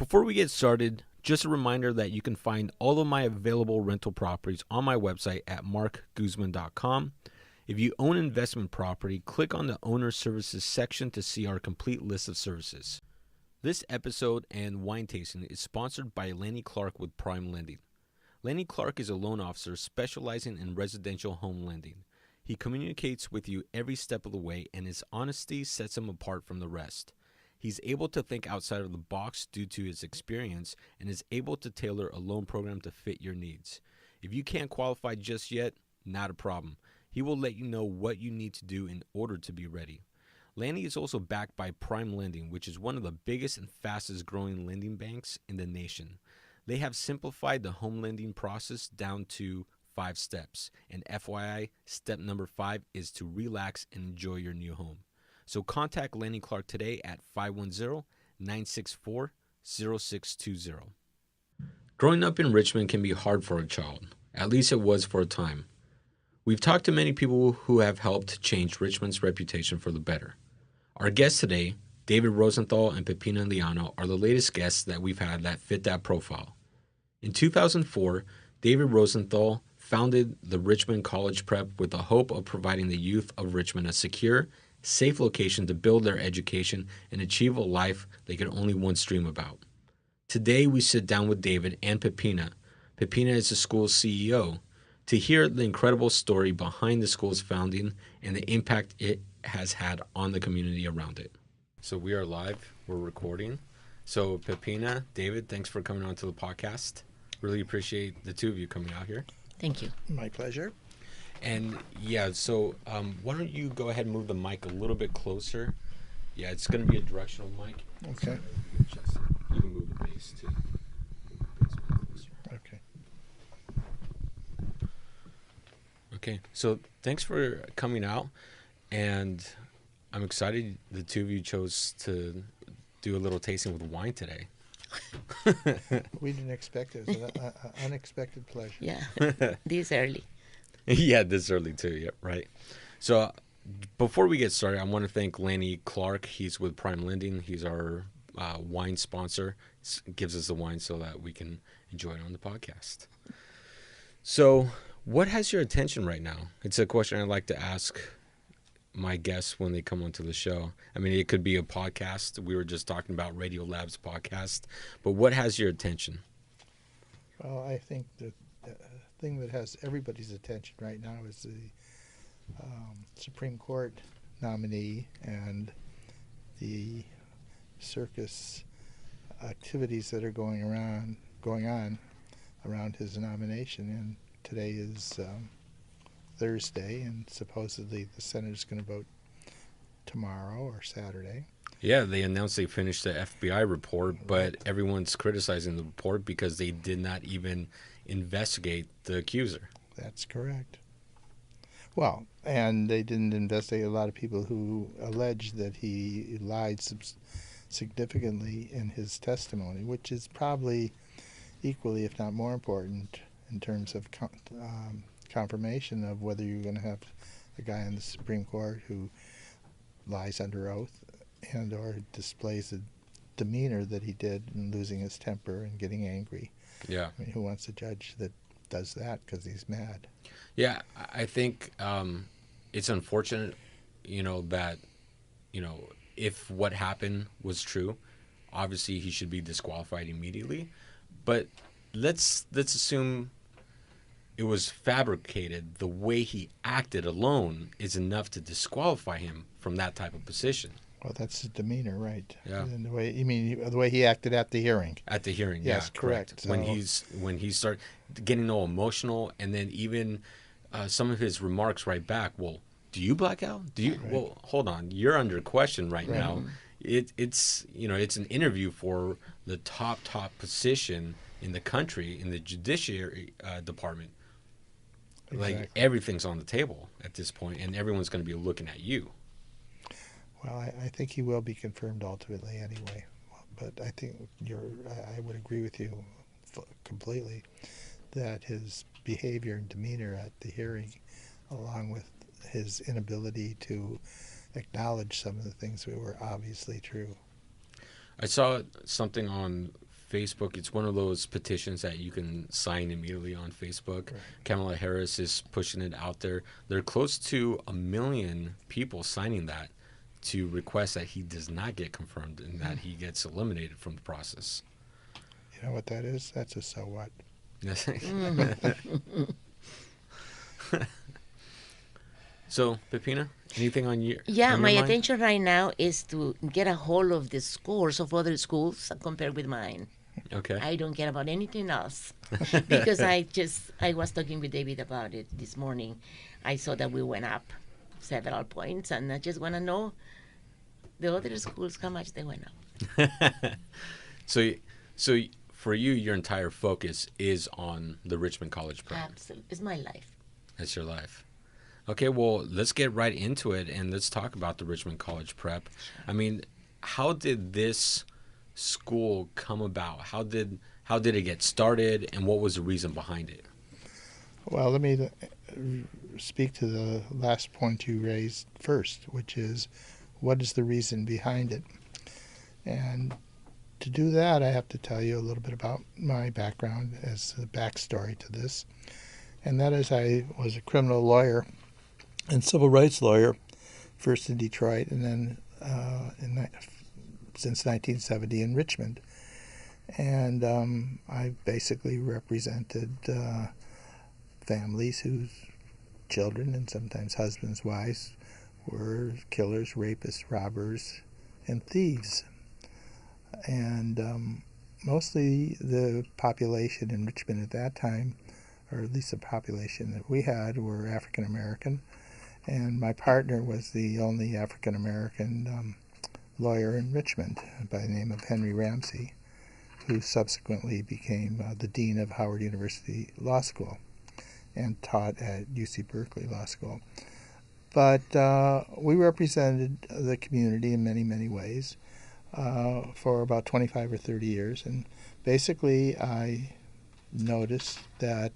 Before we get started, just a reminder that you can find all of my available rental properties on my website at marcguzman.com. If you own investment property, click on the Owner Services section to see our complete list of services. This episode and wine tasting is sponsored by Lenny Clark with Prime Lending. Lenny Clark is a loan officer specializing in residential home lending. He communicates with you every step of the way, and his honesty sets him apart from the rest. He's able to think outside of the box due to his experience and is able to tailor a loan program to fit your needs. If you can't qualify just yet, not a problem. He will let you know what you need to do in order to be ready. Lanny is also backed by Prime Lending, which is one of the biggest and fastest growing lending banks in the nation. They have simplified the home lending process down to 5 steps. And FYI, step number 5 is to relax and enjoy your new home. So contact Lenny Clark today at 510-964-0620. Growing up in Richmond can be hard for a child. At least it was for a time. We've talked to many people who have helped change Richmond's reputation for the better. Our guests today, David Rosenthal and Peppina Liano, are the latest guests that we've had that fit that profile. In 2004, David Rosenthal founded the Richmond College Prep with the hope of providing the youth of Richmond a secure, safe location to build their education and achieve a life they could only once dream about. Today, we sit down with David and Peppina. Peppina is the school's CEO, to hear the incredible story behind the school's founding and the impact it has had on the community around it. So we are live. We're recording. So Peppina, David, thanks for coming on to the podcast. Really appreciate the two of you coming out here. Thank you. My pleasure. And yeah, so why don't you go ahead and move the mic a little bit closer? Yeah, it's going to be a directional mic. Okay. So you can move the base too. Okay. Okay, so thanks for coming out, and I'm excited the two of you chose to do a little tasting with wine today. We didn't expect it. It was an unexpected pleasure. Yeah, this early. Yeah, this early too, yeah, right. So before we get started, I want to thank Lenny Clark. He's with Prime Lending. He's our wine sponsor. Gives us the wine so that we can enjoy it on the podcast. So what has your attention right now? It's a question I like to ask my guests when they come onto the show. I mean, it could be a podcast. We were just talking about Radio Lab's podcast. But what has your attention? Well, I think that the thing that has everybody's attention right now is the Supreme Court nominee and the circus activities that are going on around his nomination. And today is Thursday, and supposedly the Senate is going to vote tomorrow or Saturday. Yeah, they announced they finished the FBI report, but everyone's criticizing the report because they did not even investigate the accuser. That's correct. Well, and they didn't investigate a lot of people who alleged that he lied significantly in his testimony, which is probably equally, if not more important, in terms of confirmation of whether you're going to have a guy on the Supreme Court who lies under oath and or displays the demeanor that he did in losing his temper and getting angry. Yeah. I mean, who wants a judge that does that because he's mad? Yeah, I think it's unfortunate, that, if what happened was true, obviously he should be disqualified immediately. But let's assume it was fabricated. The way he acted alone is enough to disqualify him from that type of position. Well, that's his demeanor, right? Yeah. And the way the way he acted at the hearing. At the hearing, yes, yeah, correct. When he started getting all emotional, and then even some of his remarks right back. Well, do you black out? Do you? Right. Well, hold on. You're under question right now. It's an interview for the top position in the country in the judiciary department. Exactly. Like everything's on the table at this point, and everyone's going to be looking at you. Well, I think he will be confirmed ultimately anyway. But I think I would agree with you completely that his behavior and demeanor at the hearing, along with his inability to acknowledge some of the things that were obviously true. I saw something on Facebook. It's one of those petitions that you can sign immediately on Facebook. Right. Kamala Harris is pushing it out there. There are close to 1 million people signing that to request that he does not get confirmed and that he gets eliminated from the process. You know what that is? That's a so what. So, Peppina, anything on your my mind? attention right now is to get a hold of the scores of other schools compared with mine. Okay. I don't care about anything else because I was talking with David about it this morning. I saw that we went up several points, and I just want to know the other schools how much they went up. So for you, your entire focus is on the Richmond College Prep. Absolutely, it's my life. That's your life. Okay, well, let's get right into it and let's talk about the Richmond College Prep. I mean, how did this school come about? How did it get started, and what was the reason behind it? Well, let me speak to the last point you raised first, which is what is the reason behind it? And to do that, I have to tell you a little bit about my background as a backstory to this. And that is I was a criminal lawyer and civil rights lawyer, first in Detroit and then since 1970 in Richmond. And I basically represented families whose children and sometimes husbands, wives, were killers, rapists, robbers, and thieves. And mostly the population in Richmond at that time, or at least the population that we had, were African American. And my partner was the only African American lawyer in Richmond by the name of Henry Ramsey, who subsequently became the dean of Howard University Law School and taught at UC Berkeley Law School. But we represented the community in many, many ways for about 25 or 30 years. And basically I noticed that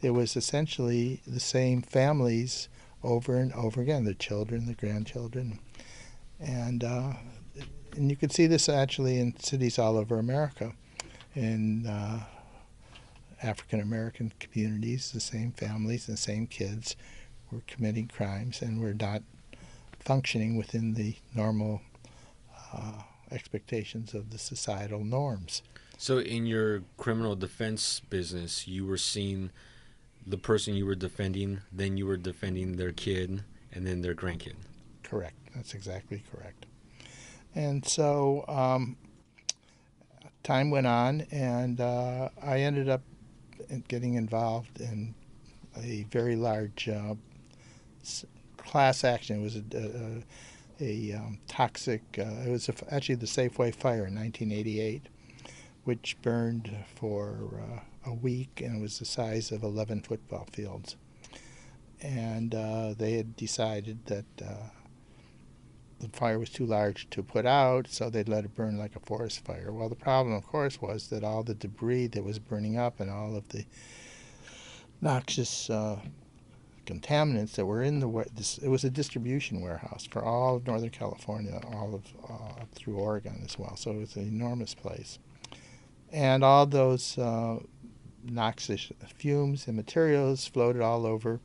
it was essentially the same families over and over again, the children, the grandchildren. And you can see this actually in cities all over America. In African-American communities, the same families, the same kids were committing crimes and were not functioning within the normal expectations of the societal norms. So in your criminal defense business, you were seeing the person you were defending, then you were defending their kid, and then their grandkid. Correct. That's exactly correct. And so time went on, and I ended up getting involved in a very large class action. It was a toxic, it was actually the Safeway fire in 1988, which burned for a week, and it was the size of 11 football fields. And they had decided that the fire was too large to put out, so they'd let it burn like a forest fire. Well, the problem, of course, was that all the debris that was burning up and all of the noxious contaminants that were in it was a distribution warehouse for all of Northern California, all of up through Oregon as well. So it was an enormous place. And all those noxious fumes and materials floated all over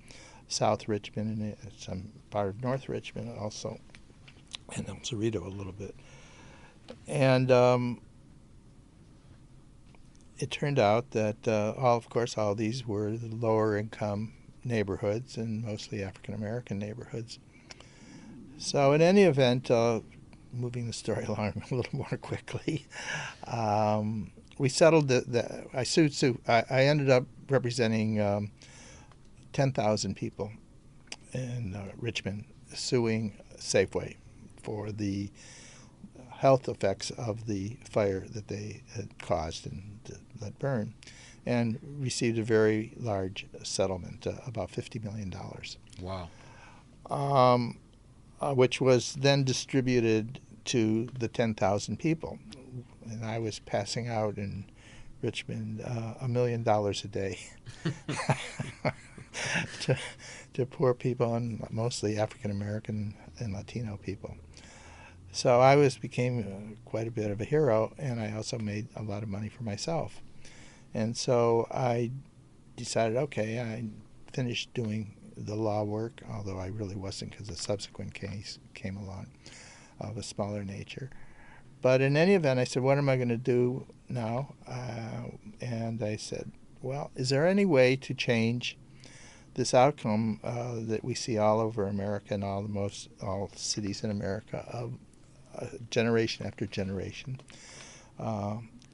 South Richmond and some part of North Richmond also, and El Cerrito a little bit. And it turned out that, of course, all these were the lower income neighborhoods and mostly African American neighborhoods. So in any event, moving the story along a little more quickly, we settled I sued. I ended up representing 10,000 people in Richmond, suing Safeway for the health effects of the fire that they had caused and let burn, and received a very large settlement, about $50 million. Wow. Which was then distributed to the 10,000 people. And I was passing out in Richmond $1 million a day to poor people, and mostly African American and Latino people. So I became quite a bit of a hero, and I also made a lot of money for myself. And so I decided, okay, I finished doing the law work, although I really wasn't, because a subsequent case came along of a smaller nature. But in any event, I said, what am I going to do now? And I said, well, is there any way to change this outcome that we see all over America and all cities in America of generation after generation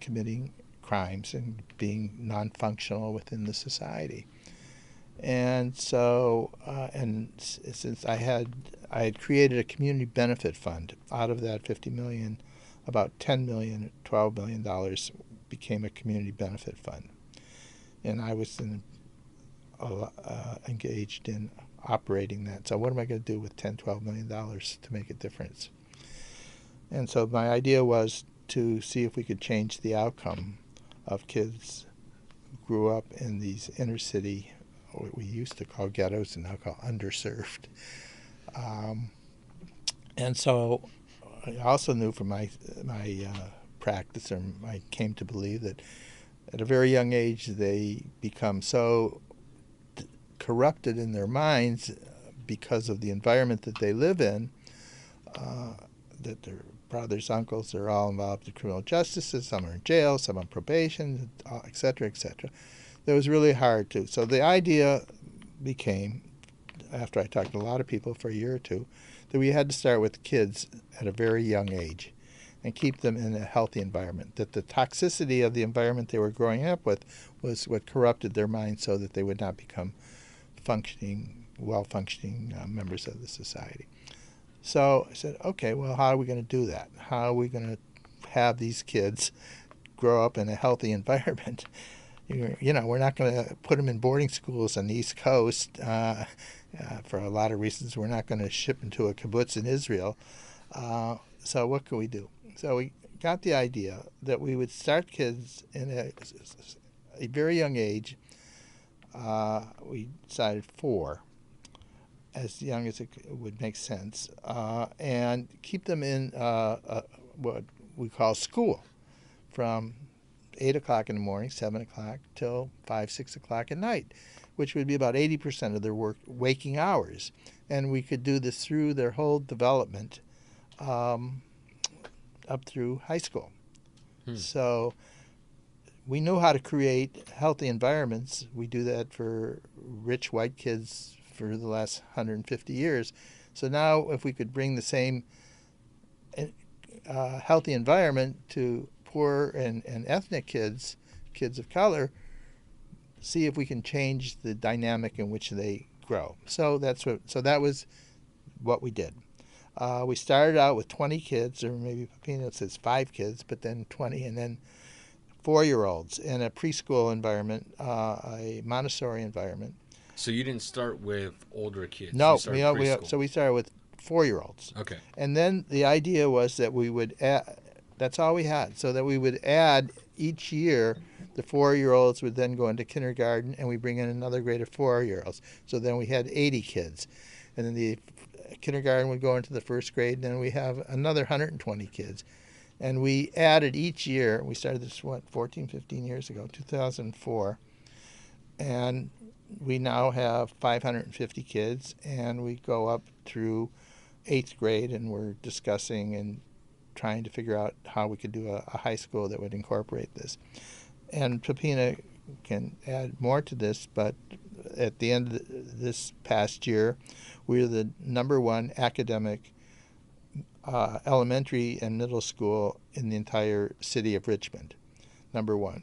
committing crimes and being non-functional within the society? And so, since I had created a community benefit fund, out of that $50 million, about $10 million, $12 million became a community benefit fund, and I was engaged in operating that. So, what am I going to do with $10, $12 million to make a difference? And so, my idea was to see if we could change the outcome of kids who grew up in these inner city, what we used to call ghettos and now call underserved. And so I also knew from my practice, or I came to believe, that at a very young age they become so corrupted in their minds because of the environment that they live in, that their brothers, uncles are all involved in criminal justice, some are in jail, some on probation, et cetera, et cetera. That was really hard to. So the idea became, after I talked to a lot of people for a year or two, that we had to start with kids at a very young age and keep them in a healthy environment. That the toxicity of the environment they were growing up with was what corrupted their minds, so that they would not become well-functioning members of the society. So I said, okay, well, how are we going to do that? How are we going to have these kids grow up in a healthy environment? We're not going to put them in boarding schools on the East Coast for a lot of reasons. We're not going to ship them to a kibbutz in Israel. So what can we do? So we got the idea that we would start kids in a very young age. We decided 4, as young as it would make sense, and keep them in what we call school from 8 o'clock in the morning, 7 o'clock, till 5, 6 o'clock at night, which would be about 80% of their waking hours. And we could do this through their whole development up through high school. So we knew how to create healthy environments. We do that for rich white kids for the last 150 years. So now if we could bring the same healthy environment to poor and ethnic kids of color, see if we can change the dynamic in which they grow. So that was what we did. We started out with 20 kids, or maybe Peppina says 5 kids, but then 20, and then 4-year-olds in a preschool environment, a Montessori environment. So you didn't start with older kids? No, you started so we started with 4-year-olds. Okay. And then the idea was that we would add, that's all we had, so that we would add each year, the 4-year-olds would then go into kindergarten, and we bring in another grade of 4-year-olds. So then we had 80 kids. And then the kindergarten would go into the first grade, and then we have another 120 kids. And we added each year, we started this, 14, 15 years ago, 2004. And we now have 550 kids, and we go up through 8th grade, and we're discussing and trying to figure out how we could do a high school that would incorporate this. And Peppina can add more to this, but at the end of this past year, we're the #1 academic elementary and middle school in the entire city of Richmond, #1.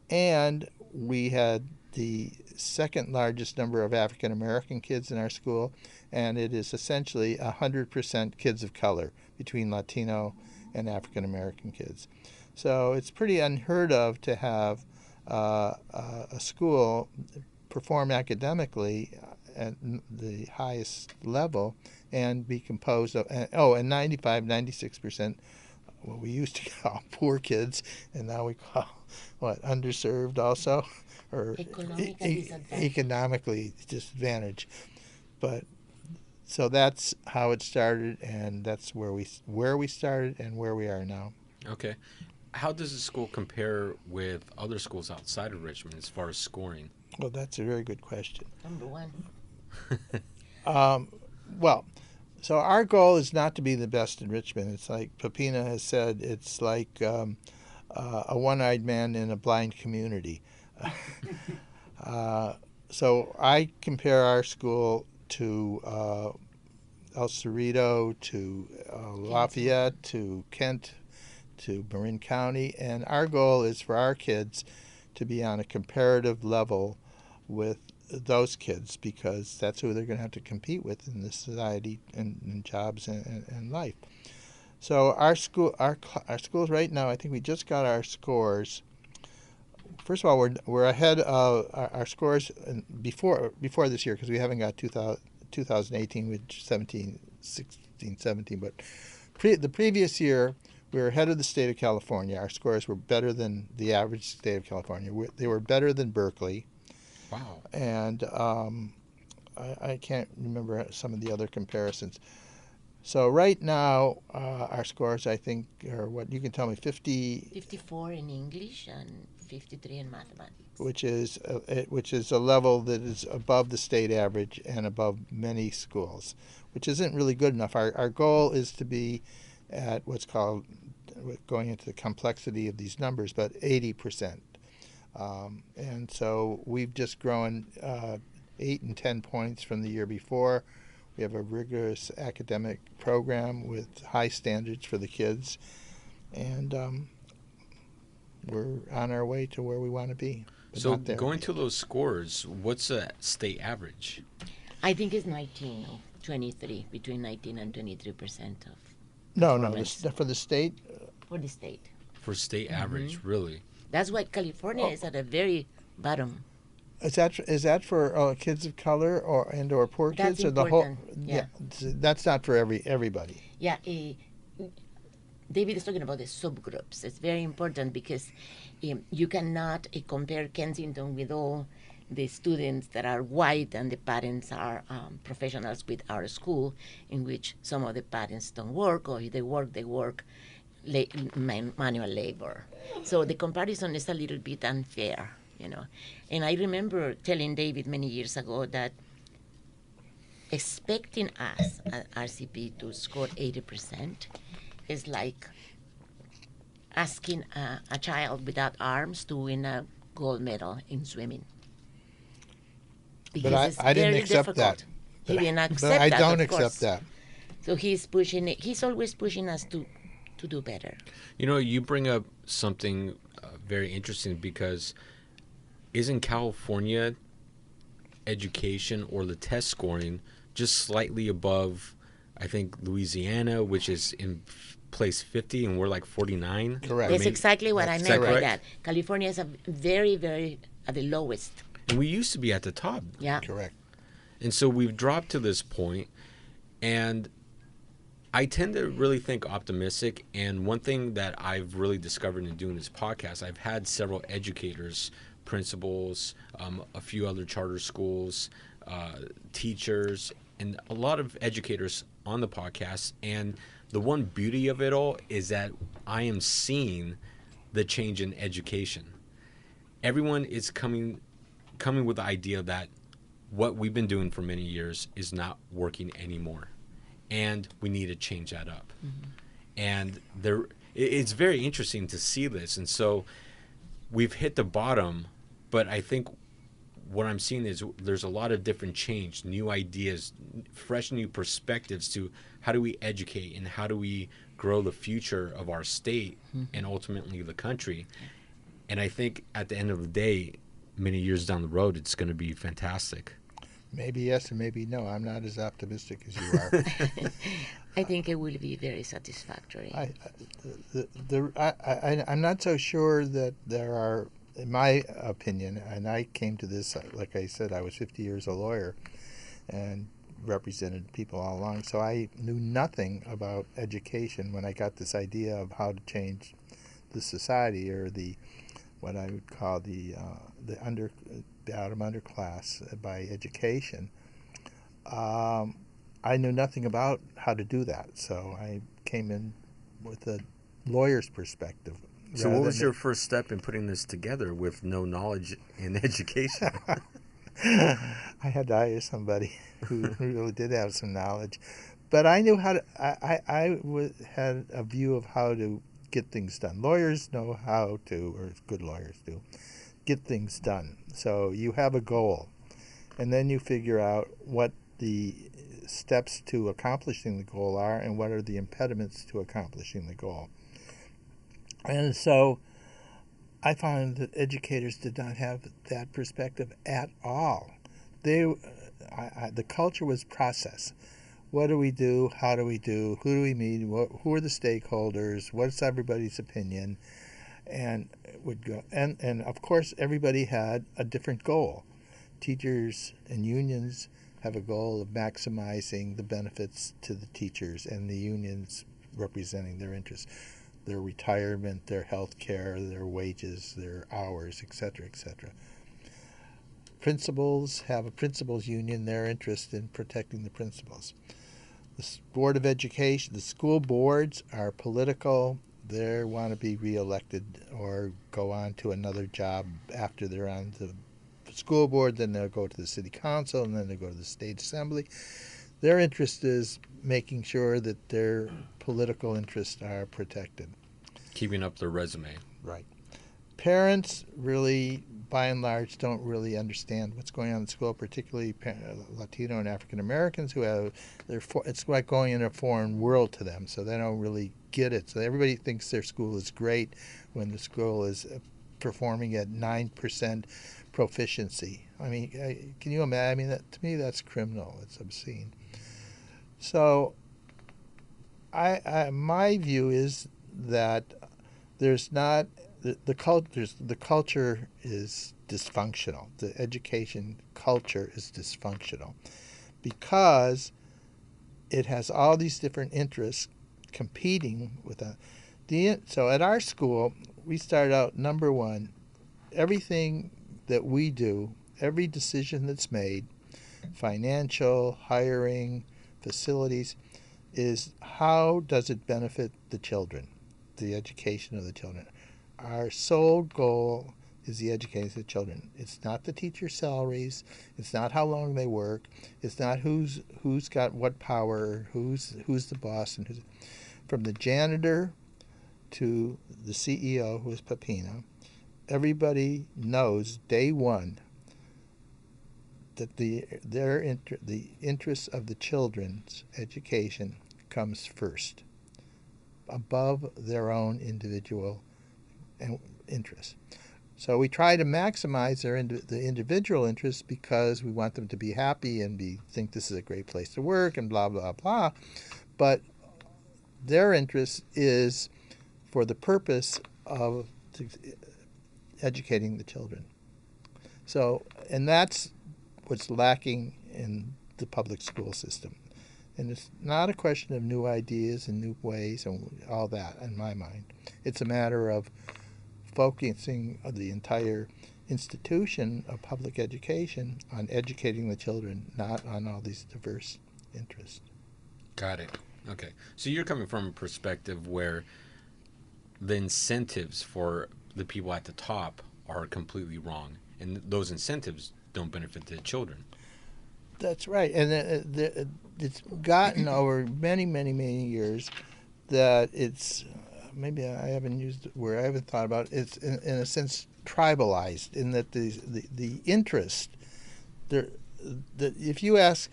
And we had the second largest number of African American kids in our school, and it is essentially 100% kids of color, between Latino and African American kids. So it's pretty unheard of to have a school perform academically at the highest level and be composed of, and 96% what we used to call poor kids, and now we call underserved also, or economically disadvantaged. But So that's how it started, and that's where we started and where we are now. Okay. How does the school compare with other schools outside of Richmond as far as scoring? Well, that's a very good question. Number one. Well, so our goal is not to be the best in Richmond. It's like Peppina has said, it's like a one-eyed man in a blind community. So I compare our school to El Cerrito, to Lafayette, to Kent, to Marin County, and our goal is for our kids to be on a comparative level with those kids, because that's who they're going to have to compete with in this society and jobs and life. So our schools right now, I think we just got our scores. First of all, we're ahead of our scores before this year, because we haven't got 2018 with 16, 17, but the previous year we were ahead of the state of California. Our scores were better than the average state of California. They were better than Berkeley. Wow. And I can't remember some of the other comparisons. So right now, our scores, I think, are what you can tell me, 54 in English and 53 in mathematics. which is a level that is above the state average and above many schools, which isn't really good enough. Our goal is to be at what's called, going into the complexity of these numbers, but 80%. And so we've just grown 8 and 10 points from the year before. We have a rigorous academic program with high standards for the kids, and we're on our way to where we want to be. So going to those scores, what's a state average? I think it's 19 or 23, between 19 and 23% of No, performance. for the state. For the state. For state average, really? That's why California is at the very bottom. Is that for kids of color or poor That's kids, or the whole? important, yeah. That's not for everybody. Yeah, David is talking about the subgroups. It's very important because you cannot compare Kensington with all the students that are white and the parents are professionals with our school, in which some of the parents don't work, or if they work manual labor. So the comparison is a little bit unfair, you know. And I remember telling David many years ago that expecting us at RCP to score 80% is like asking a child without arms to win a gold medal in swimming. But I didn't accept that. He didn't accept but I that, don't of course. accept that. So he's always pushing us to do better. You know, you bring up something very interesting, because isn't California education or the test scoring just slightly above, I think, Louisiana, which is in place 50, and we're like 49? Correct. That's exactly what I Is meant that by correct? that. California is a very, very at the lowest. And we used to be at the top. Yeah. Correct. And so we've dropped to this point, and I tend to really think optimistic. And one thing that I've really discovered in doing this podcast, I've had several educators, principals, a few other charter schools, teachers, and a lot of educators on the podcast. And the one beauty of it all is that I am seeing the change in education. Everyone is coming with the idea that what we've been doing for many years is not working anymore, and we need to change that up. Mm-hmm. And it's very interesting to see this. And so we've hit the bottom, but I think what I'm seeing is there's a lot of different change, new ideas, fresh new perspectives to how do we educate and how do we grow the future of our state and ultimately the country. And I think at the end of the day, many years down the road, it's going to be fantastic. Maybe yes and maybe no. I'm not as optimistic as you are. I think it will be very satisfactory. I'm not so sure that there are, in my opinion, and I came to this, like I said, I was 50 years a lawyer and represented people all along, so I knew nothing about education when I got this idea of how to change the society, or what I would call the bottom underclass by education. I knew nothing about how to do that, so I came in with a lawyer's perspective. So what was your first step in putting this together with no knowledge in education? I had to hire somebody who really did have some knowledge, but I knew how to. Had a view of how to get things done. Lawyers know how to, or good lawyers do, get things done. So you have a goal, and then you figure out what the steps to accomplishing the goal are and what are the impediments to accomplishing the goal. And so I found that educators did not have that perspective at all. The culture was process. What do we do? How do we do? Who do we meet? Who are the stakeholders? What's everybody's opinion? And would go. And of course, everybody had a different goal. Teachers and unions have a goal of maximizing the benefits to the teachers, and the unions representing their interests, their retirement, their health care, their wages, their hours, etc., etc. Principals have a principals union, their interest in protecting the principals. The Board of Education, the school boards are political. They want to be reelected or go on to another job after they're on the school board. Then they'll go to the city council, and then they go to the state assembly. Their interest is making sure that their political interests are protected. Keeping up their resume. Right. Parents really, by and large, don't really understand what's going on in school, particularly Latino and African Americans who have it's like going in a foreign world to them, so they don't really get it. So everybody thinks their school is great when the school is performing at 9% proficiency. I mean, can you imagine? I mean, to me, that's criminal. It's obscene. So, my view is that there's not the culture is dysfunctional. The education culture is dysfunctional because it has all these different interests competing with that. So at our school, we start out number one. Everything that we do, every decision that's made, financial, hiring, facilities, is how does it benefit the children, the education of the children. Our sole goal is the education of the children. It's not the teacher salaries. It's not how long they work. It's not who's got what power, who's the boss, and who's from the janitor to the CEO, who is Peppina. Everybody knows day one that the interests of the children's education comes first, above their own individual interests. So we try to maximize the individual interests because we want them to be happy and think this is a great place to work and blah, blah, blah. But their interest is for the purpose of educating the children. So, and that's what's lacking in the public school system. And it's not a question of new ideas and new ways and all that, in my mind. It's a matter of focusing the entire institution of public education on educating the children, not on all these diverse interests. Got it. Okay. So you're coming from a perspective where the incentives for the people at the top are completely wrong, and those incentives don't benefit the children. That's right. And it's gotten over many, many, many years that it's, maybe I haven't used it where I haven't thought about it, it's in a sense tribalized, in that the interest, if you ask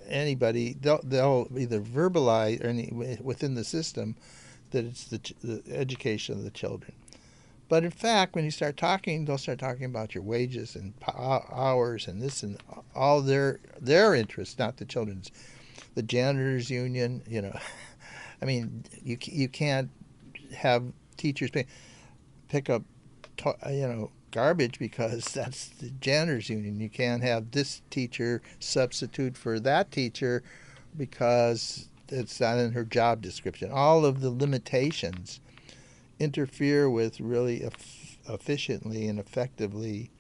anybody, they'll either verbalize or within the system that it's the education of the children. But in fact, when you start talking, they'll start talking about your wages and hours and this and all their interests, not the children's. The janitors union, I mean, you can't have teachers pick up, garbage because that's the janitors union. You can't have this teacher substitute for that teacher because it's not in her job description. All of the limitations interfere with really efficiently and effectively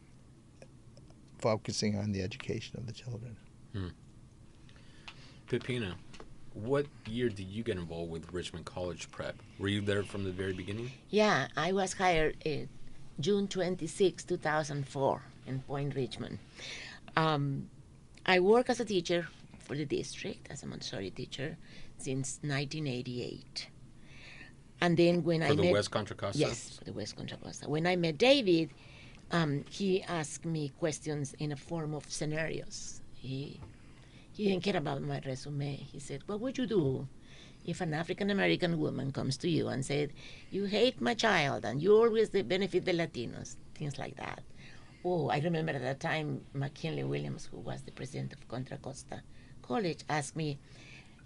focusing on the education of the children. Peppina, what year did you get involved with Richmond College Prep? Were you there from the very beginning? Yeah, I was hired June 26, 2004 in Point Richmond. I work as a teacher for the district, as a Montessori teacher, since 1988. And then when For the West Contra Costa? Yes, for the West Contra Costa. When I met David, he asked me questions in a form of scenarios. He didn't care about my resume. He said, what would you do if an African-American woman comes to you and said, you hate my child and you always benefit the Latinos, things like that. Oh, I remember at that time, McKinley Williams, who was the president of Contra Costa College, asked me,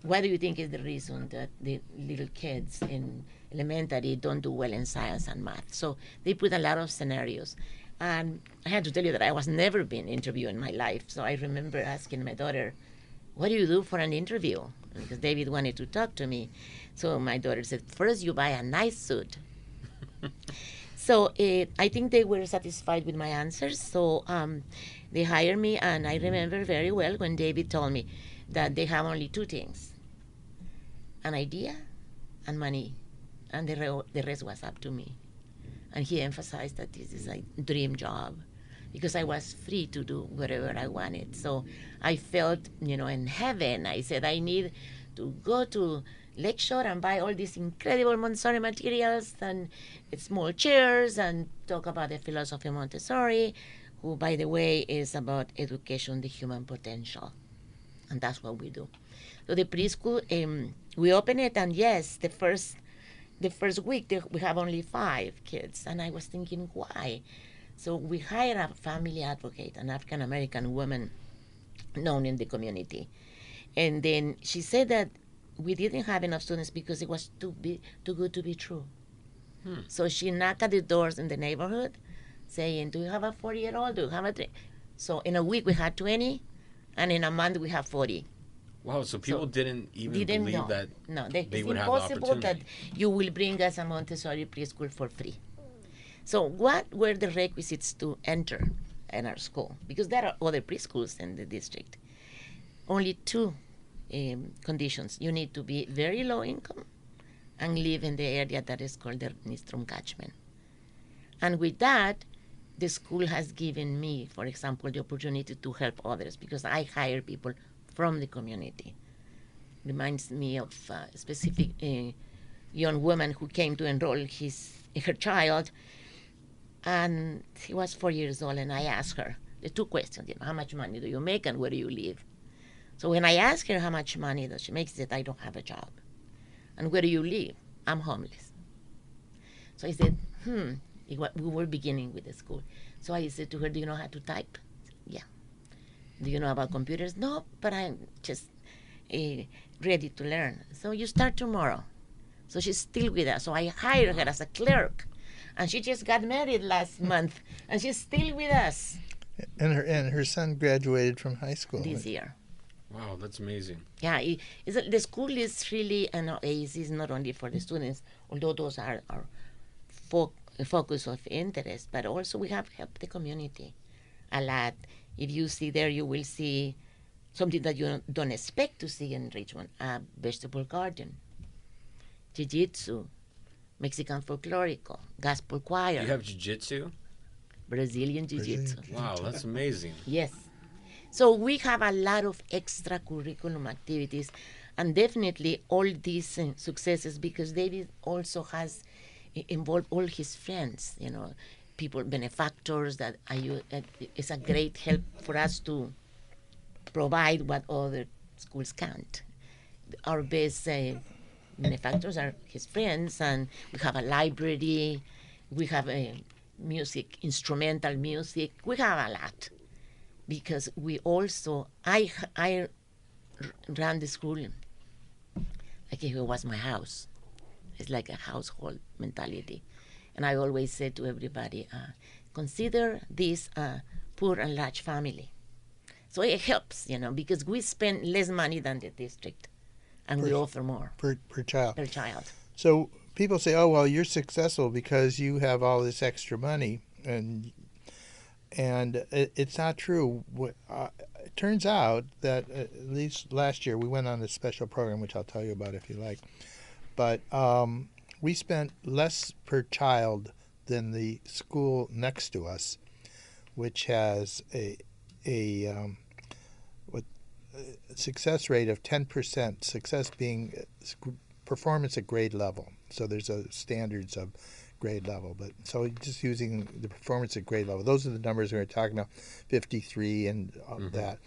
what do you think is the reason that the little kids in elementary don't do well in science and math? So they put a lot of scenarios. And I had to tell you that I was never been interviewed in my life. So I remember asking my daughter, what do you do for an interview? Because David wanted to talk to me. So my daughter said, first you buy a nice suit. So I think they were satisfied with my answers. So they hired me, and I remember very well when David told me that they have only two things, an idea and money, and the rest was up to me. And he emphasized that this is a dream job because I was free to do whatever I wanted. So I felt, in heaven. I said, I need to go to lecture and buy all these incredible Montessori materials and small chairs and talk about the philosophy of Montessori, who, by the way, is about education, the human potential. And that's what we do. So the preschool, we open it, and yes, the first week we have only 5 kids. And I was thinking, why? So we hired a family advocate, an African-American woman known in the community. And then she said that we didn't have enough students because it was too good to be true. So she knocked at the doors in the neighborhood saying, do you have a 40-year-old? Do you have a So in a week we had 20, and in a month we have 40. Wow, so people didn't believe that they would have the opportunity. It's impossible that you will bring us a Montessori preschool for free. So what were the requisites to enter in our school? Because there are other preschools in the district. Only 2 conditions. You need to be very low income and live in the area that is called the Nistrom catchment. And with that, the school has given me, for example, the opportunity to help others because I hire people from the community. Reminds me of a specific young woman who came to enroll her child, and he was 4 years old, and I asked her the 2 questions, how much money do you make and where do you live? So when I asked her how much money does she make, she said, I don't have a job. And where do you live? I'm homeless. So I said, we were beginning with the school. So I said to her, do you know how to type? Yeah. Do you know about computers? No, but I'm just ready to learn. So you start tomorrow. So she's still with us. So I hired her as a clerk. And she just got married last month. And she's still with us. And her son graduated from high school. This year. Wow, that's amazing. Yeah, the school is really an oasis, not only for the students, although those are our focus of interest, but also we have helped the community a lot. If you see there, you will see something that you don't expect to see in Richmond, a vegetable garden, jiu-jitsu, Mexican folklorico, gospel choir. You have jiu-jitsu? Brazilian jiu-jitsu. Wow, that's amazing. Yes. So we have a lot of extracurriculum activities, and definitely all these successes because David also has involved all his friends, people, benefactors that it's a great help for us to provide what other schools can't. Our best benefactors are his friends, and we have a library, we have music, instrumental music, we have a lot. Because we also, I ran the school like if it was my house. It's like a household mentality. And I always say to everybody, consider this a poor and large family. So it helps, because we spend less money than the district, and we offer more. Per child. Per child. So people say, oh, well, you're successful because you have all this extra money, and it's not true. turns out that at least last year we went on a special program, which I'll tell you about if you like. But we spent less per child than the school next to us, which has a success rate of 10%. Success being performance at grade level. So there's standards of grade level, but so just using the performance at grade level, those are the numbers we were talking about, 53 and that.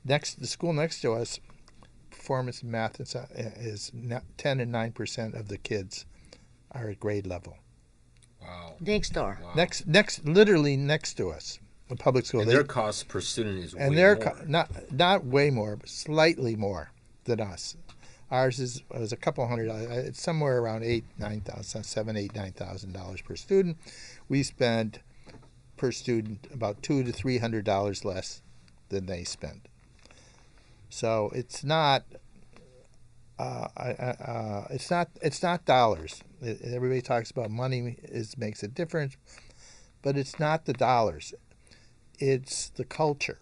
The school next to us, performance in math is 10 and 9% of the kids are at grade level. Wow. Next door. Wow. Literally next to us, a public school. And their cost per student is and way their more. Not way more, but slightly more than us. Ours was a couple $100. It's somewhere around $9,000 per student. We spend per student about $200 to $300 less than they spend. So it's not dollars. Everybody talks about money makes a difference, but it's not the dollars. It's the culture.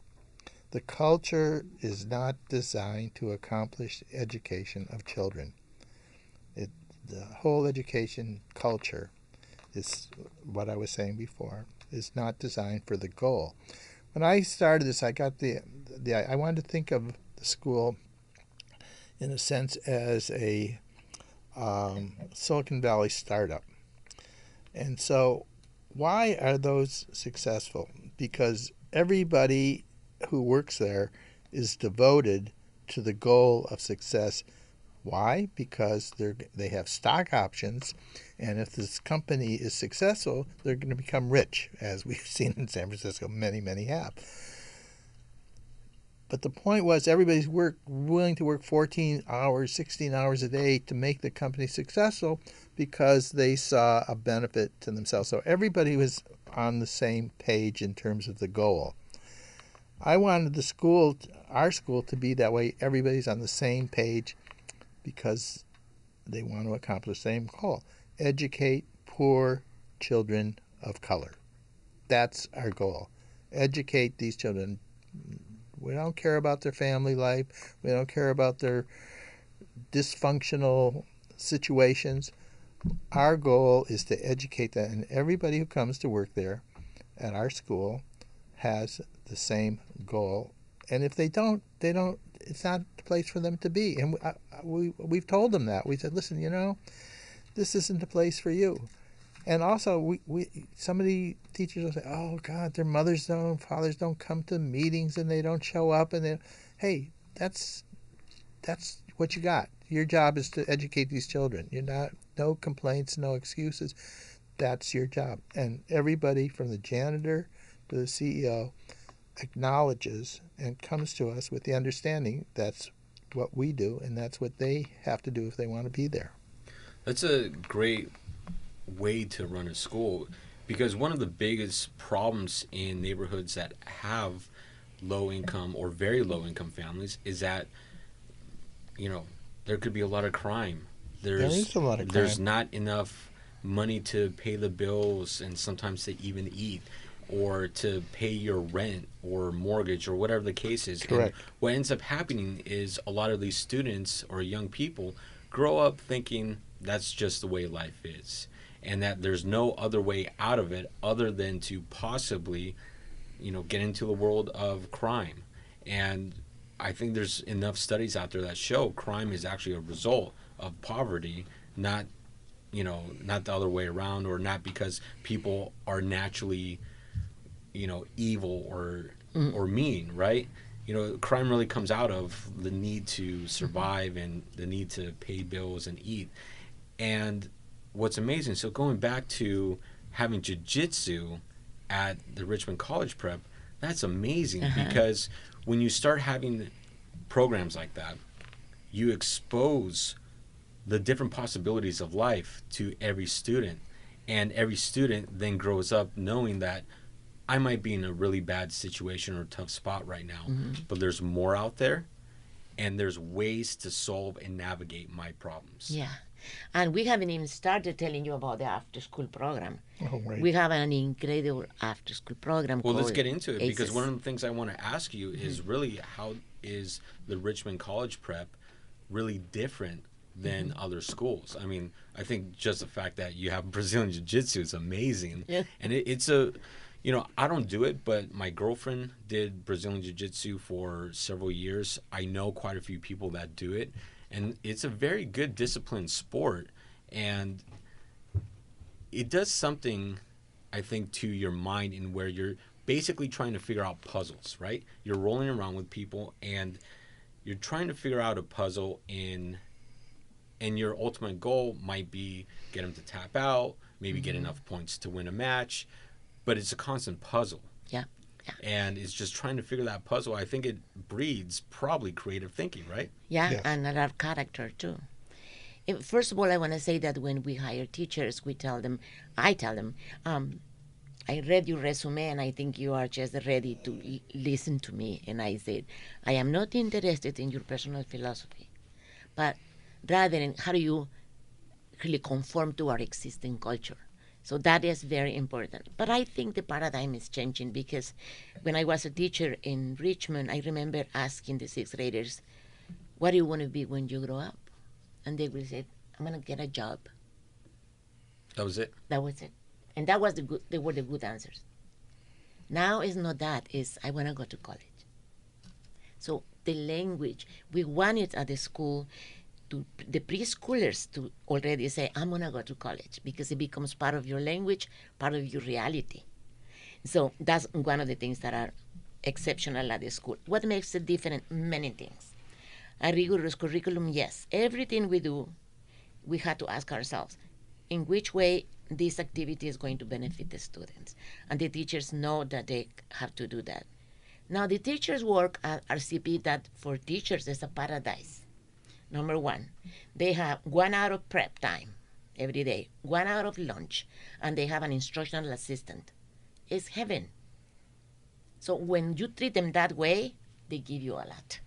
The culture is not designed to accomplish education of children. The whole education culture is what I was saying before, is not designed for the goal. When I started this, I got I wanted to think of the school in a sense as a Silicon Valley startup. And so why are those successful? Because everybody who works there is devoted to the goal of success. Why? Because they have stock options, and if this company is successful, they're going to become rich, as we've seen in San Francisco. Many have. But the point was, everybody's willing to work 14 hours, 16 hours a day to make the company successful because they saw a benefit to themselves. So everybody was on the same page in terms of the goal. I wanted our school to be that way. Everybody's on the same page because they want to accomplish the same goal. Educate poor children of color. That's our goal. Educate these children. We don't care about their family life. We don't care about their dysfunctional situations. Our goal is to educate them, and everybody who comes to work there at our school has the same goal. And if they don't, it's not the place for them to be. And we've told them that. We said, listen, this isn't the place for you. And also, some of the teachers will say, oh, God, their mothers and fathers don't come to meetings and they don't show up. And hey, that's what you got. Your job is to educate these children. No complaints, no excuses. That's your job. And everybody from the janitor to the CEO acknowledges and comes to us with the understanding that's what we do and that's what they have to do if they want to be there. That's a great way to run a school, because one of the biggest problems in neighborhoods that have low income or very low income families is that there could be a lot of crime. There is a lot of crime. There's not enough money to pay the bills and sometimes to even eat or to pay your rent or mortgage or whatever the case is. Correct. And what ends up happening is a lot of these students or young people grow up thinking that's just the way life is, and that there's no other way out of it other than to possibly, get into the world of crime. And I think there's enough studies out there that show crime is actually a result of poverty, not the other way around, or not because people are naturally, evil or mean, right? Crime really comes out of the need to survive and the need to pay bills and eat. And what's amazing, so going back to having jiu-jitsu at the Richmond College Prep, that's amazing because when you start having programs like that, you expose the different possibilities of life to every student, and every student then grows up knowing that I might be in a really bad situation or tough spot right now, but there's more out there, and there's ways to solve and navigate my problems. Yeah. And we haven't even started telling you about the after-school program. Oh, right. We have an incredible after-school program Well, let's called get into it because ACES. one of the things I want to ask you is really how is the Richmond College Prep really different than other schools? I mean, I think just the fact that you have Brazilian Jiu-Jitsu is amazing. Yeah. And it's a, I don't do it, but my girlfriend did Brazilian Jiu-Jitsu for several years. I know quite a few people that do it. And it's a very good disciplined sport. And it does something, I think, to your mind in where you're basically trying to figure out puzzles, right? You're rolling around with people and you're trying to figure out a puzzle and your ultimate goal might be get them to tap out, maybe get enough points to win a match, but it's a constant puzzle. Yeah. And it's just trying to figure that puzzle. I think it breeds probably creative thinking, right? Yeah, Yes. and a lot of character too. First of all, I want to say that when we hire teachers, I tell them, I read your resume and I think you are just ready to listen to me. And I said, I am not interested in your personal philosophy, but rather in how do you really conform to our existing culture. So that is very important. But I think the paradigm is changing because when I was a teacher in Richmond, I remember asking the sixth graders, what do you want to be when you grow up? And they would say, I'm going to get a job. That was it. That was it. And that was they were the good answers. Now it's not that, it's I want to go to college. So the language, we want it at the school to the preschoolers to already say, I'm going to go to college because it becomes part of your language, part of your reality. So that's one of the things that are exceptional at the school. What makes it different? Many things. A rigorous curriculum, yes. Everything we do, we have to ask ourselves, in which way this activity is going to benefit the students. And the teachers know that they have to do that. Now, the teachers work at RCP that for teachers is a paradise. Number one, they have 1 hour of prep time every day, 1 hour of lunch, and they have an instructional assistant. It's heaven. So when you treat them that way, they give you a lot.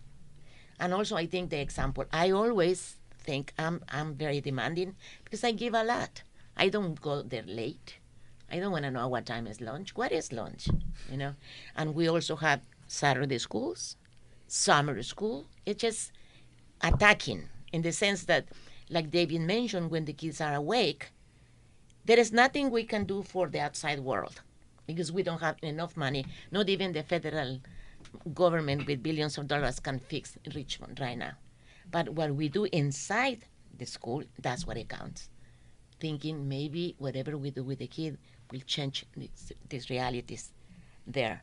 And also, I think the example, I always think I'm very demanding because I give a lot. I don't go there late. I don't want to know what time is lunch. What is lunch? And we also have Saturday schools, summer school. It's just attacking in the sense that, like David mentioned, when the kids are awake, there is nothing we can do for the outside world because we don't have enough money. Not even the federal government with billions of dollars can fix Richmond right now. But what we do inside the school, that's what it counts. Thinking maybe whatever we do with the kid will change these realities there.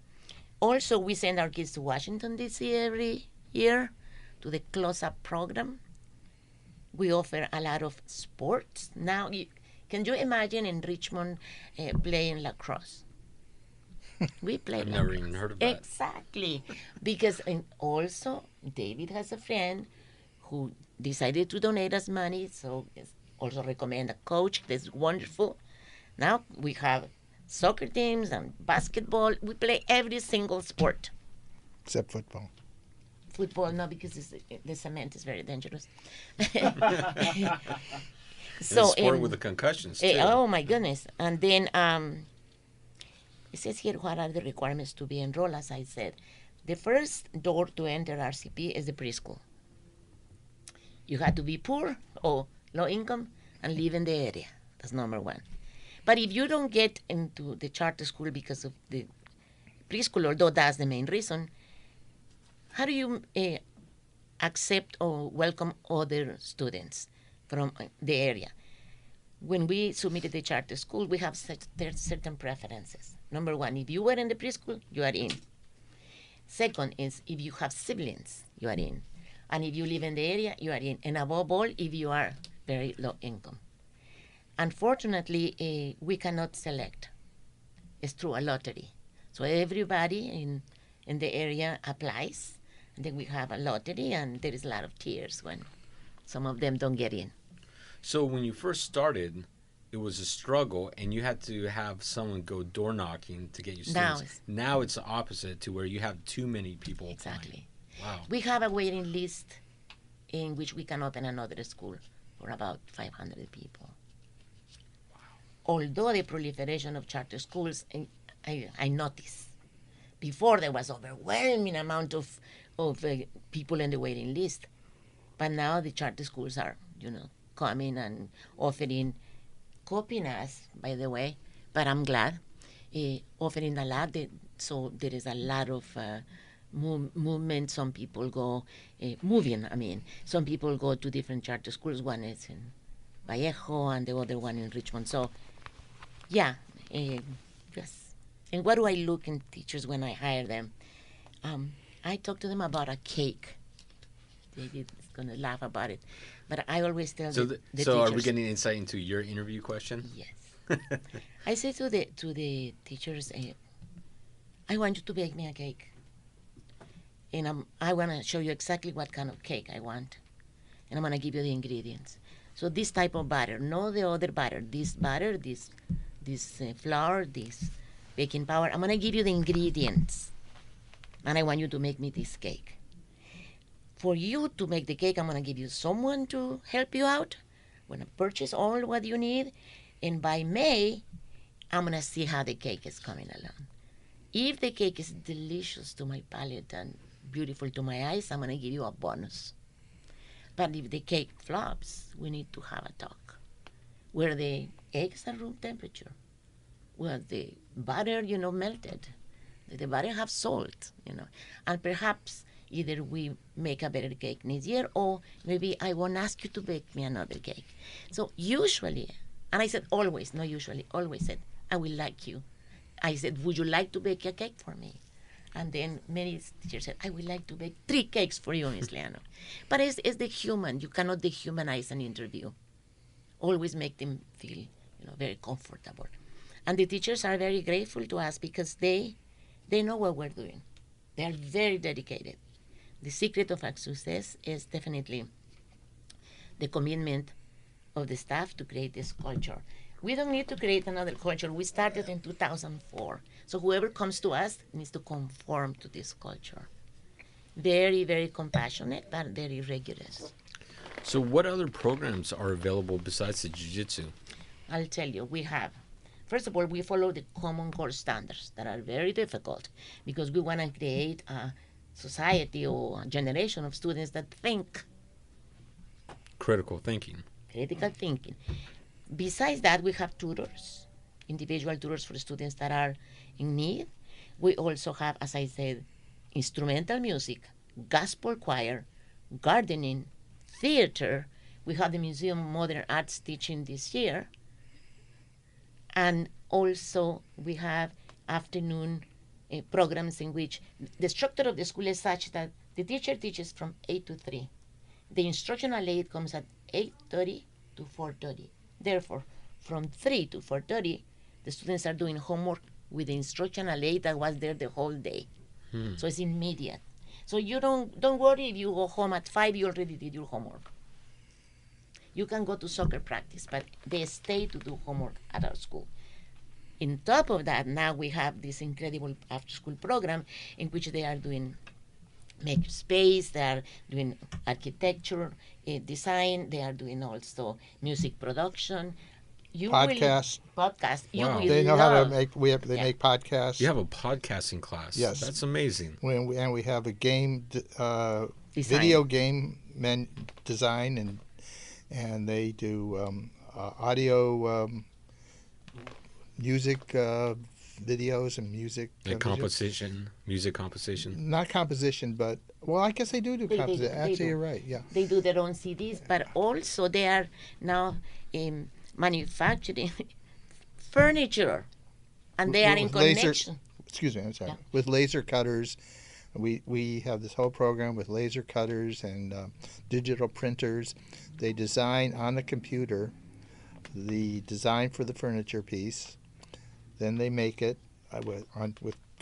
Also, we send our kids to Washington, D.C. every year to the close-up program. We offer a lot of sports. Now, can you imagine in Richmond playing lacrosse? We play I've never even heard of that. Exactly. Because also, David has a friend who decided to donate us money, so also recommend a coach that's wonderful. Now we have soccer teams and basketball. We play every single sport. Except football. Football, no, because the cement is very dangerous. So, sport with the concussions, too. Oh, my goodness. And then it says here, what are the requirements to be enrolled? As I said, the first door to enter RCP is the preschool. You have to be poor or low income and live in the area. That's number one. But if you don't get into the charter school because of the preschool, although that's the main reason, how do you accept or welcome other students from the area? When we submitted the charter school, we have certain preferences. Number one, if you were in the preschool, you are in. Second is if you have siblings, you are in. And if you live in the area, you are in. And above all, if you are very low income. Unfortunately, we cannot select. It's through a lottery. So everybody in the area applies. And then we have a lottery, and there is a lot of tears when some of them don't get in. So when you first started, it was a struggle, and you had to have someone go door knocking to get your students. Now it's the opposite, to where you have too many people applying. Exactly. Wow. We have a waiting list in which we can open another school for about 500 people. Although the proliferation of charter schools, I noticed before there was overwhelming amount of people in the waiting list, but now the charter schools are, coming and offering, copying us, by the way, but I'm glad, offering a lot. So there is a lot of movement. Some people go, some people go to different charter schools. One is in Vallejo and the other one in Richmond. So, yeah, yes. And what do I look in teachers when I hire them? I talk to them about a cake. David is going to laugh about it. But I always tell the teachers. So are we getting insight into your interview question? Yes. I say to the teachers, I want you to bake me a cake. And I want to show you exactly what kind of cake I want. And I'm going to give you the ingredients. So this type of batter, no the other batter. This batter, this flour, this baking powder. I'm going to give you the ingredients. And I want you to make me this cake. For you to make the cake, I'm going to give you someone to help you out. I'm going to purchase all what you need. And by May, I'm going to see how the cake is coming along. If the cake is delicious to my palate and beautiful to my eyes, I'm going to give you a bonus. But if the cake flops, we need to have a talk. Where the eggs are room temperature, where the butter, melted, the butter have salt, and perhaps either we make a better cake next year, or maybe I won't ask you to bake me another cake. So usually, and I said always, not usually, always said, I will like you. I said, would you like to bake a cake for me? And then many teachers said, I would like to bake 3 cakes for you, Ms. Liano. But it's the human. You cannot dehumanize an interview. Always make them feel, very comfortable. And the teachers are very grateful to us because they know what we're doing. They are very dedicated. The secret of our success is definitely the commitment of the staff to create this culture. We don't need to create another culture. We started in 2004. So whoever comes to us needs to conform to this culture. Very, very compassionate, but very rigorous. So what other programs are available besides the jiu-jitsu? I'll tell you, we have. First of all, we follow the common core standards that are very difficult because we want to create a society or a generation of students that think. Critical thinking. Critical thinking. Besides that, we have tutors, individual tutors for students that are in need. We also have, as I said, instrumental music, gospel choir, gardening, theater. We have the Museum of Modern Arts teaching this year. And also we have afternoon programs in which the structure of the school is such that the teacher teaches from 8 to 3. The instructional aid comes at 8:30 to 4:30. Therefore, from 3 to 4:30, the students are doing homework with the instructional aid that was there the whole day. So it's immediate. So you don't worry if you go home at 5, you already did your homework. You can go to soccer practice, but they stay to do homework at our school. On top of that, now we have this incredible after-school program in which they are doing make space, they are doing architecture, design, they are doing also music production. Podcast. Podcast. You Wow. will They know love. how to make. They make podcasts. You have a podcasting class. Yes. That's amazing. And we have a game, Design. video game design, and they do audio, music videos and music. Like composition, music composition. Not composition, but I guess they do They composition. do. Actually, you're right. Yeah. They do their own CDs, but also they are now manufacturing furniture, and they are in With laser- connection. Excuse me, I'm sorry. Yeah. With laser cutters, we have this whole program with laser cutters and digital printers. They design on the computer the design for the furniture piece. Then they make it with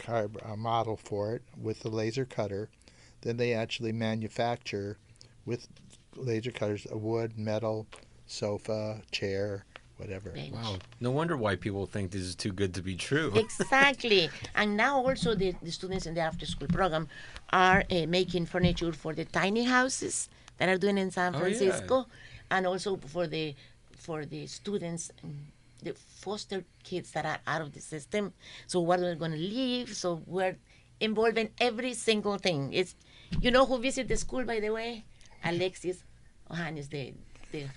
a model for it with the laser cutter. Then they actually manufacture with laser cutters a wood, metal, sofa, chair, whatever. Bench. Wow. No wonder why people think this is too good to be true. Exactly. And now also the students in the after-school program are making furniture for the tiny houses that are doing in San Oh, yeah. Francisco. and also for the students, the foster kids that are out of the system. So where they're going to live. So we're involved in every single thing. It's, you know who visit the school, by the way? Alexis Ohan is the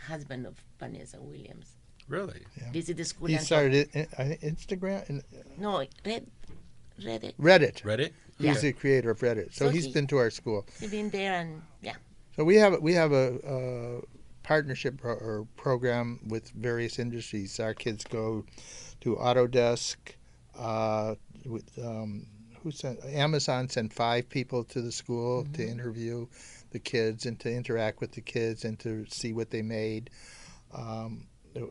husband of Vanessa Williams. Really? Yeah. Visit the school. He and started Instagram and no, Reddit. Reddit. Reddit? He's Yeah. the creator of Reddit, so he's been to our school. He's been there, and yeah. So we have a partnership or program with various industries. Our kids go to Autodesk. Amazon sent 5 people to the school to interview the kids and to interact with the kids and to see what they made.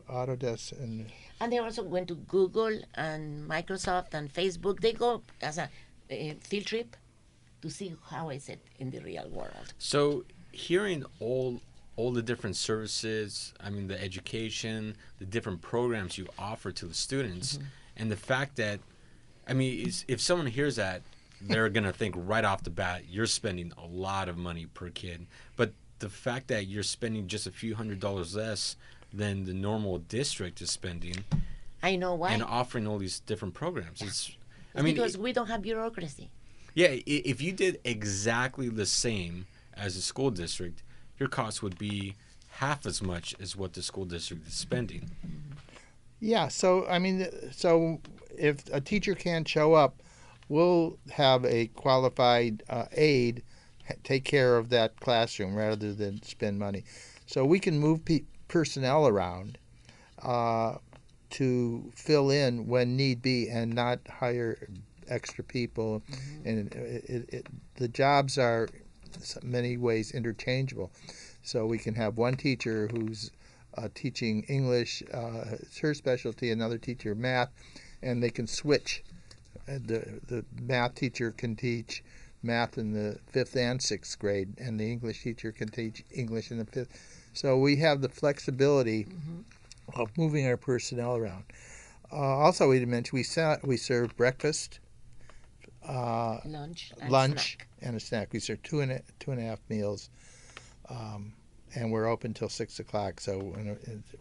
Autodesk And they also went to Google and Microsoft and Facebook. They go as a field trip to see how is it in the real world. So hearing all the different services, I mean the education, the different programs you offer to the students, and the fact that, I mean, if someone hears that, they're going to think right off the bat, you're spending a lot of money per kid. But the fact that you're spending just a few $100s less than the normal district is spending, I know why. and offering all these different programs, it's because we don't have bureaucracy. Yeah, if you did exactly the same as a school district, your cost would be half as much as what the school district is spending. Yeah, so I mean, so if a teacher can't show up, we'll have a qualified aide take care of that classroom rather than spend money. So we can move personnel around to fill in when need be and not hire extra people. And the jobs are in many ways interchangeable. So we can have one teacher who's teaching English, it's her specialty, another teacher math, and they can switch. The math teacher can teach math in the 5th and 6th grade, and the English teacher can teach English in the 5th. So we have the flexibility of moving our personnel around. Also, we mentioned we serve breakfast, Lunch, and a snack. We serve two and a half meals, and we're open till 6 o'clock. So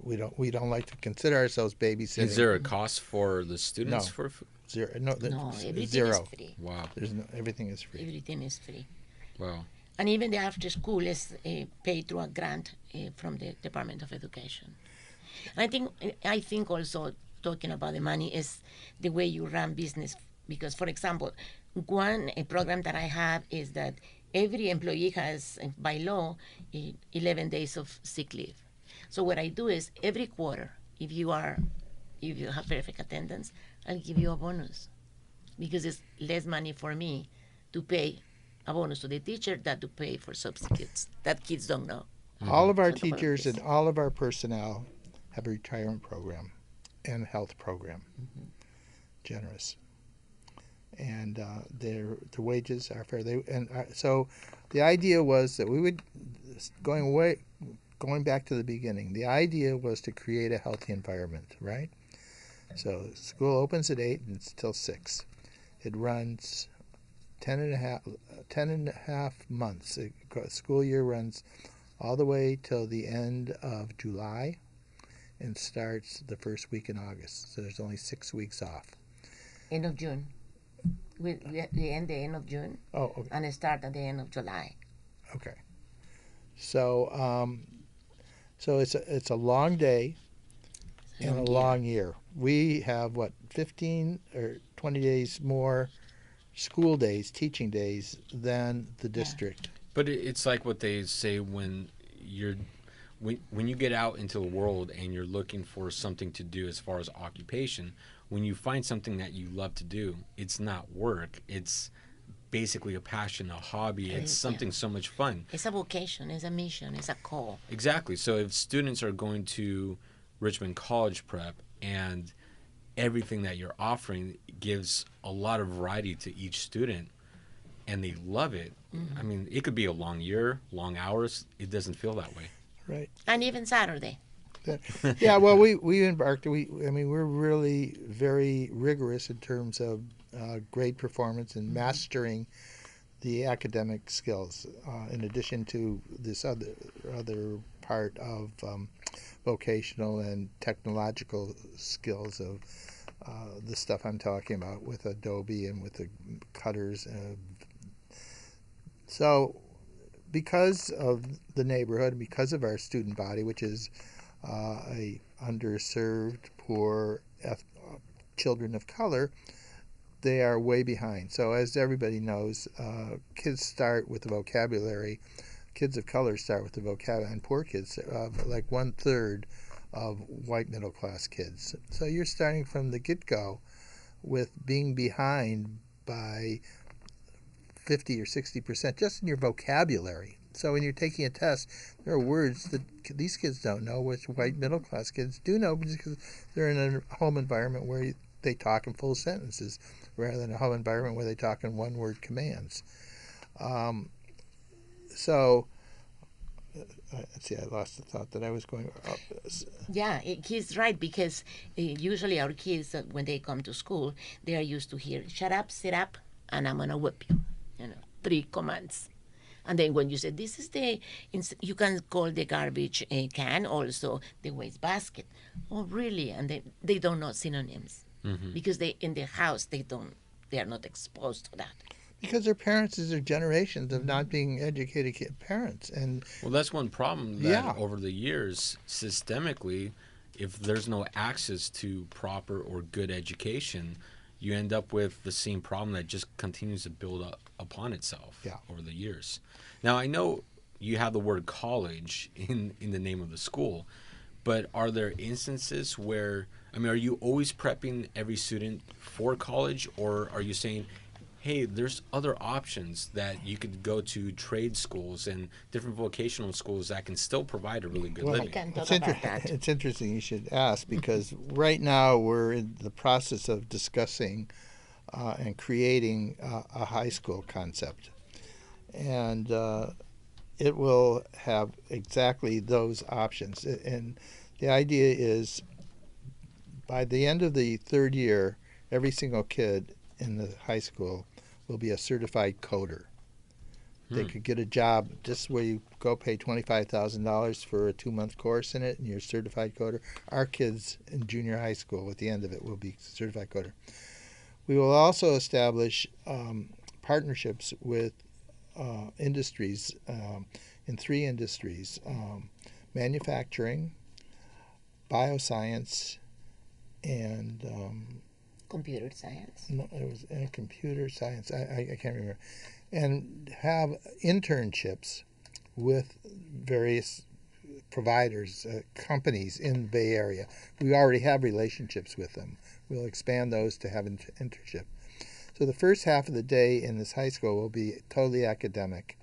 we don't like to consider ourselves babysitting. Is there a cost for the students No. for food? Zero? No, everything zero. is free. Wow. Everything is free. Everything is free. Wow. And even the after school is paid through a grant from the Department of Education. And I think also talking about the money is the way you run business. Because, for example, one program that I have is that every employee has, by law, 11 days of sick leave. So what I do is every quarter, if you have perfect attendance, I'll give you a bonus, because it's less money for me to pay a bonus to the teacher than to pay for substitutes that kids don't know. All of our So the teachers bonus. and all of our personnel have a retirement program and health program. Generous. And the wages are fair. So the idea was that we would, going back to the beginning, the idea was to create a healthy environment, right? So school opens at 8 and it's till 6. It runs 10 and a half months. The school year runs all the way till the end of July and starts the first week in August. So there's only 6 weeks off. End of June. We end the end of June. Oh, okay. And start at the end of July. Okay. So it's a long day and a long year. We have 15 or 20 days more school days, teaching days than the district. But it's like what they say when you get out into the world and you're looking for something to do as far as occupation, when you find something that you love to do, it's not work. It's basically a passion, a hobby. It's something so much fun. It's a vocation, it's a mission, it's a call. Exactly. So if students are going to Richmond College Prep and everything that you're offering gives a lot of variety to each student and they love it, I mean, it could be a long year, long hours. It doesn't feel that way. Right. And even Saturday. Yeah, well, we embarked. We're really very rigorous in terms of grade performance and mastering the academic skills. In addition to this other part of vocational and technological skills of the stuff I'm talking about with Adobe and with the cutters. So because of the neighborhood, because of our student body, which is a underserved, poor children of color, they are way behind. So as everybody knows, kids start with the vocabulary. Kids of color start with the vocabulary, and poor kids, like 1/3 of white middle class kids. So you're starting from the get-go with being behind by 50 or 60% just in your vocabulary. So when you're taking a test, there are words that these kids don't know, which white middle class kids do know because they're in a home environment where they talk in full sentences rather than a home environment where they talk in one-word commands. So, let's see, I lost the thought that I was going. Yeah, he's right, because usually our kids, when they come to school, they are used to hear, shut up, sit up, and I'm going to whip you. 3 commands. And then when you say, this is you can call the garbage can also the waste basket. Oh, really? And they don't know synonyms. Mm-hmm. Because in the house, they are not exposed to that. Because their parents are generations of not being educated parents. And well, that's one problem that over the years, systemically, if there's no access to proper or good education, you end up with the same problem that just continues to build up upon itself over the years. Now, I know you have the word college in the name of the school, but are there instances where, are you always prepping every student for college, or are you saying, hey, there's other options that you could go to trade schools and different vocational schools that can still provide a really good living? It's interesting you should ask, because right now we're in the process of discussing and creating a high school concept. And it will have exactly those options. And the idea is by the end of the 3rd year, every single kid in the high school will be a certified coder. They could get a job just where you go pay $25,000 for a 2-month course in it, and you're a certified coder. Our kids in junior high school at the end of it will be certified coder. We will also establish partnerships with industries in 3 industries: manufacturing, bioscience, and computer science. No, it was computer science. I can't remember. And have internships with various providers, companies in the Bay Area. We already have relationships with them. We'll expand those to have internship. So the first half of the day in this high school will be totally academic.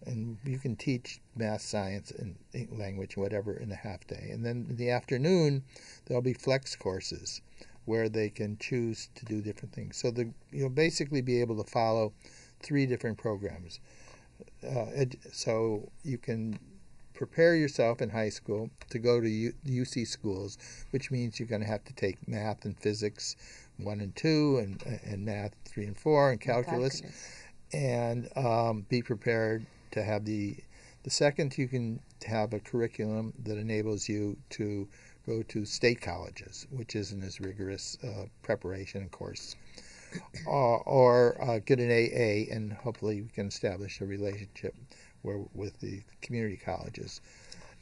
And you can teach math, science, and language, whatever, in a half day. And then in the afternoon, there'll be flex courses where they can choose to do different things. So you'll basically be able to follow 3 different programs. So you can prepare yourself in high school to go to UC schools, which means you're going to have to take math and physics 1 and 2, and math 3 and 4, and calculus. And be prepared to have the second. You can have a curriculum that enables you to go to state colleges, which isn't as rigorous preparation course, or get an AA, and hopefully we can establish a relationship with the community colleges.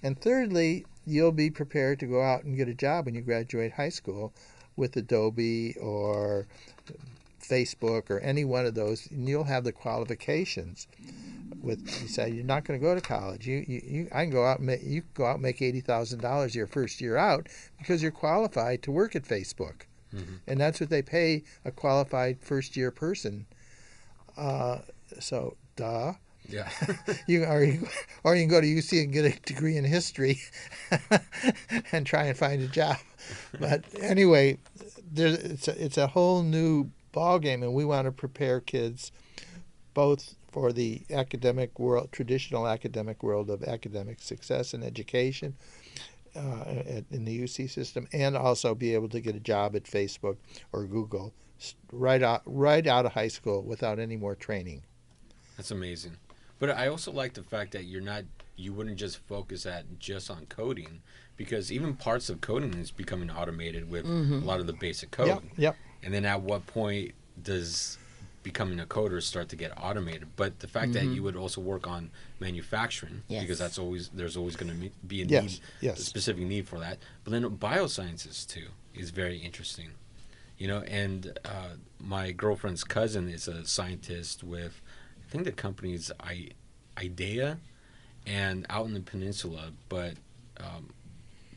And thirdly, you'll be prepared to go out and get a job when you graduate high school with Adobe or Facebook or any one of those, and you'll have the qualifications. You say you're not going to go to college. You can go out and make $80,000 your first year out because you're qualified to work at Facebook, and that's what they pay a qualified first year person. So, duh. Yeah. Or you can go to UC and get a degree in history and try and find a job. But anyway, it's a whole new ball game, and we want to prepare kids both for the academic world, traditional academic world of academic success and education in the UC system, and also be able to get a job at Facebook or Google right out of high school without any more training. That's amazing. But I also like the fact that you're not you wouldn't just focus at just on coding, because even parts of coding is becoming automated with a lot of the basic code. Yep. And then at what point does becoming a coder start to get automated? But the fact that you would also work on manufacturing, because there's always going to be a specific need for that. But then biosciences too is very interesting. And my girlfriend's cousin is a scientist with, I think the company's IDEA, and out in the peninsula. But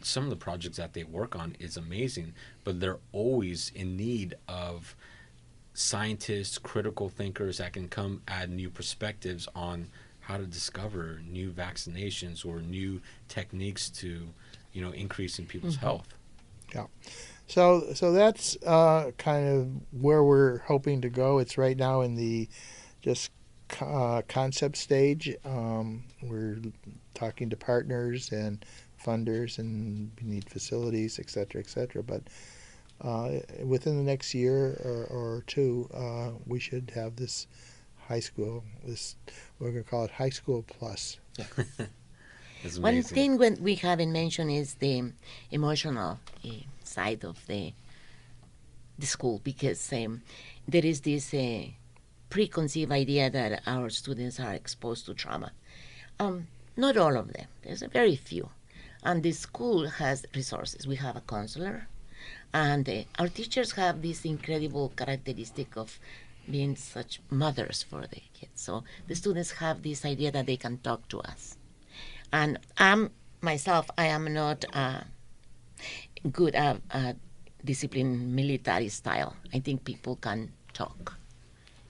some of the projects that they work on is amazing. But they're always in need of scientists, critical thinkers that can come add new perspectives on how to discover new vaccinations or new techniques to, increase in people's health. Yeah. So that's kind of where we're hoping to go. It's right now in the just concept stage. We're talking to partners and funders, and we need facilities, et cetera, et cetera. But within the next year or two, we should have this high school. We're going to call it High School Plus. One thing we haven't mentioned is the emotional side of the school, because there is this preconceived idea that our students are exposed to trauma. Not all of them. There's a very few. And the school has resources. We have a counselor, and our teachers have this incredible characteristic of being such mothers for the kids. So the students have this idea that they can talk to us. And I am not good at discipline military style. I think people can talk.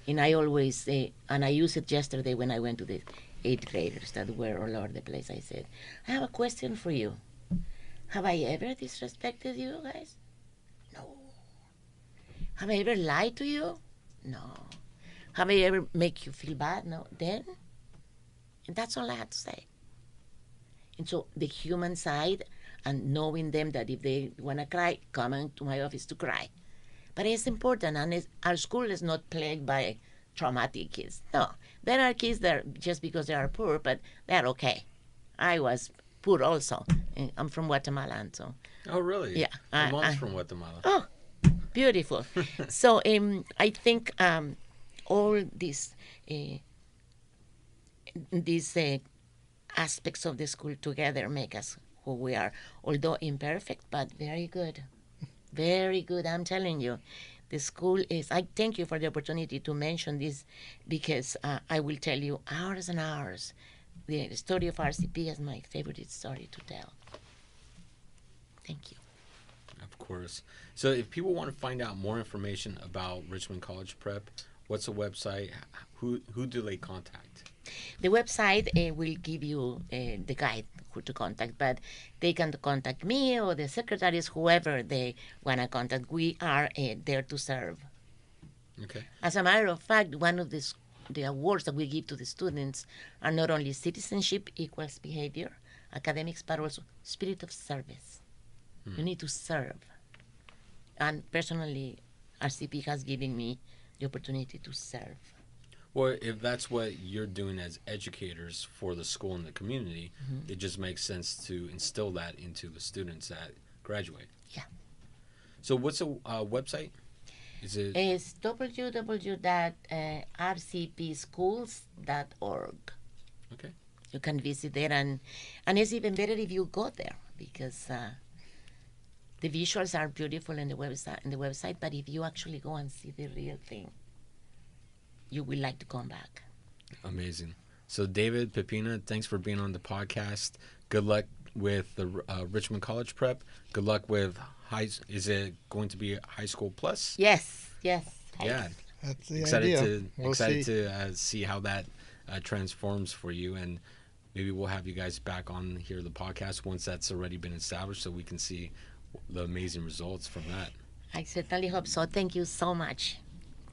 And I always say, and I used it yesterday when I went to the 8th graders that were all over the place. I said, I have a question for you. Have I ever disrespected you guys? No. Have I ever lied to you? No. Have I ever make you feel bad? No. Then, and that's all I had to say. And so the human side, and knowing them that if they want to cry, coming to my office to cry. But it's important, and our school is not plagued by traumatic kids. No, there are kids that just because they are poor, but they're okay. I was poor also. I'm from Guatemala, and so. Oh, really? Yeah. My mom's from Guatemala. Oh, beautiful. So I think all these aspects of the school together make us who we are, although imperfect, but very good. Very good, I'm telling you. The school is, I thank you for the opportunity to mention this, because I will tell you hours and hours. The story of RCP is my favorite story to tell. Thank you. Of course. So if people want to find out more information about Richmond College Prep, what's the website? Who do they contact? The website will give you the guide who to contact, but they can contact me or the secretaries, whoever they want to contact. We are there to serve. Okay. As a matter of fact, one of the awards that we give to the students are not only citizenship equals behavior, academics, but also spirit of service. You need to serve. And personally, RCP has given me the opportunity to serve. Well, if that's what you're doing as educators for the school and the community, it just makes sense to instill that into the students that graduate. Yeah. So what's the website? It's www.rcpschools.org. Okay. You can visit there, and it's even better if you go there, because the visuals are beautiful in the website, but if you actually go and see the real thing, you will like to come back. Amazing. So David, Peppina, thanks for being on the podcast. Good luck with the Richmond College Prep. Good luck with is it going to be High School Plus? Yes. Yeah. That's the excited idea. Excited to see how that transforms for you, and maybe we'll have you guys back on here the podcast once that's already been established, so we can see the amazing results from that. I certainly hope so. Thank you so much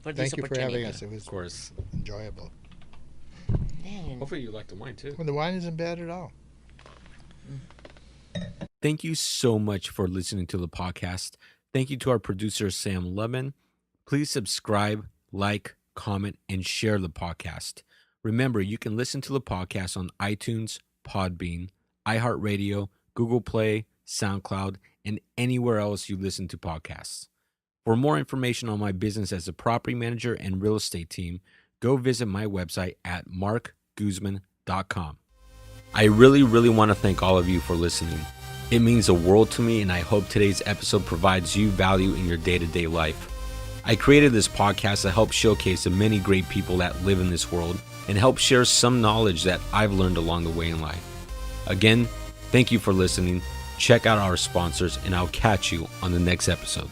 for this Thank you for opportunity. having us. It was Of course. enjoyable. Man. Hopefully you like the wine too. Well, the wine isn't bad at all. Thank you so much for listening to the podcast. Thank you to our producer, Sam Lubman. Please subscribe, like, comment, and share the podcast. Remember, you can listen to the podcast on iTunes, Podbean, iHeartRadio, Google Play, SoundCloud, and anywhere else you listen to podcasts. For more information on my business as a property manager and real estate team, go visit my website at marcguzman.com. I really want to thank all of you for listening. It means the world to me, and I hope today's episode provides you value in your day-to-day life. I created this podcast to help showcase the many great people that live in this world and help share some knowledge that I've learned along the way in life. Again, thank you for listening. Check out our sponsors, and I'll catch you on the next episode.